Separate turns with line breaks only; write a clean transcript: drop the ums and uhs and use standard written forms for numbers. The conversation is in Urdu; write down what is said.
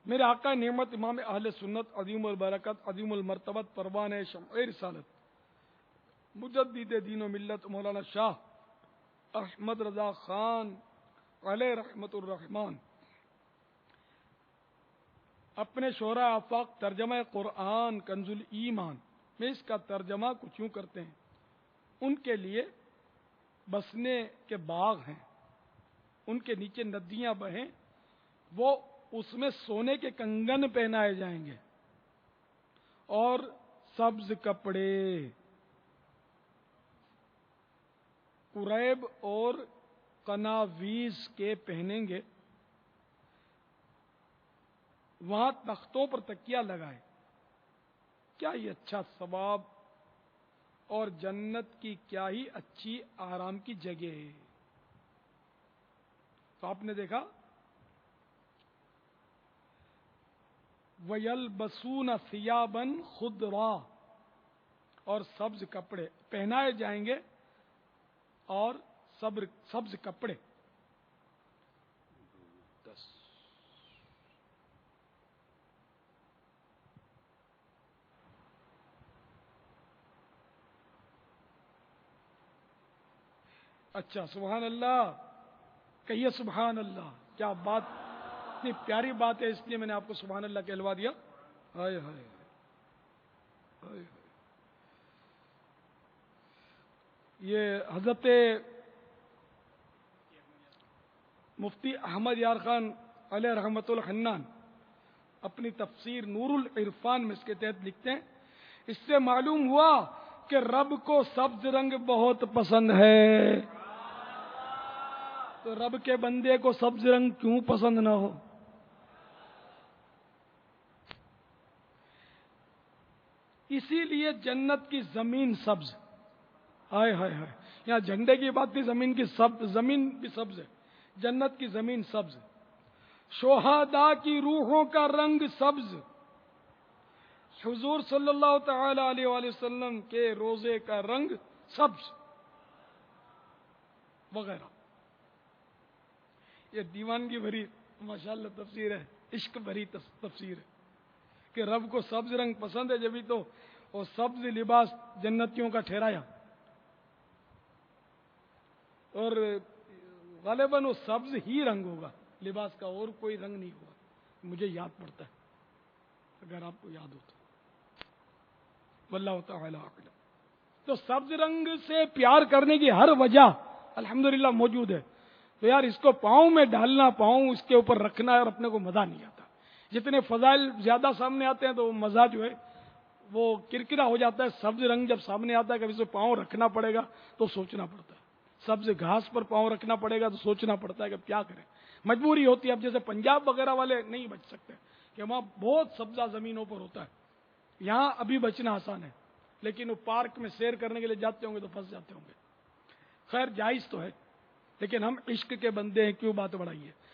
میرے آقا نعمت امام اہل سنت عظیم البرکت عظیم المرتبت پروان شمع رسالت مجدد دین و ملت مولانا شاہ احمد رضا خان علیہ رحمت الرحمان اپنے شعرا آفاق ترجمہ قرآن کنز الایمان میں اس کا ترجمہ کچھ یوں کرتے ہیں. ان کے لیے بسنے کے باغ ہیں، ان کے نیچے ندیاں بہیں، وہ اس میں سونے کے کنگن پہنائے جائیں گے اور سبز کپڑے قریب اور قناویز کے پہنیں گے. وہاں تختوں پر تکیہ لگائے. کیا یہ اچھا ثواب اور جنت کی کیا ہی اچھی آرام کی جگہ ہے. تو آپ نے دیکھا وَيَلْبَسُونَ ثِيَابًا خُضْرًا اور سبز کپڑے پہنائے جائیں گے اور سبز کپڑے. اچھا سبحان اللہ کہیے سبحان اللہ. کیا بات، اتنی پیاری بات ہے، اس لیے میں نے آپ کو سبحان اللہ کہلوا دیا. ہائے ہائے ہائے. یہ حضرت مفتی احمد یار خان علیہ رحمت الحنان اپنی تفسیر نور العرفان میں اس کے تحت لکھتے ہیں، اس سے معلوم ہوا کہ رب کو سبز رنگ بہت پسند ہے. تو رب کے بندے کو سبز رنگ کیوں پسند نہ ہو؟ اسی لیے جنت کی زمین سبز. ہائے ہائے ہائے. یہاں جھنڈے کی بات نہیں، زمین کی زمین بھی سبز ہے. جنت کی زمین سبز. شہداء کی روحوں کا رنگ سبز. حضور صلی اللہ تعالی علیہ وآلہ وسلم کے روزے کا رنگ سبز وغیرہ. یہ دیوانگی بھری ماشاءاللہ تفسیر ہے، عشق بھری تفسیر ہے کہ رب کو سبز رنگ پسند ہے، جبھی تو وہ سبز لباس جنتیوں کا ٹھہرایا. اور غالباً وہ سبز ہی رنگ ہوگا لباس کا، اور کوئی رنگ نہیں ہوگا. مجھے یاد پڑتا ہے، اگر آپ کو یاد ہو تو. واللہ تعالی اعلم. تو سبز رنگ سے پیار کرنے کی ہر وجہ الحمدللہ موجود ہے. تو یار اس کو پاؤں میں ڈالنا، پاؤں اس کے اوپر رکھنا ہے، اور اپنے کو مزہ نہیں آتا. جتنے فضائل زیادہ سامنے آتے ہیں تو وہ مزہ جو ہے وہ کرکرا ہو جاتا ہے. سبز رنگ جب سامنے آتا ہے، کبھی سے پاؤں رکھنا پڑے گا تو سوچنا پڑتا ہے. سبز گھاس پر پاؤں رکھنا پڑے گا تو سوچنا پڑتا ہے کہ کیا کریں، مجبوری ہوتی ہے. اب جیسے پنجاب وغیرہ والے نہیں بچ سکتے کہ وہاں بہت سبزہ زمینوں پر ہوتا ہے. یہاں ابھی بچنا آسان ہے، لیکن وہ پارک میں سیر کرنے کے لیے جاتے ہوں گے تو پھنس جاتے ہوں گے. خیر جائز تو ہے، لیکن ہم عشق کے بندے ہیں، کیوں بات بڑھائیے.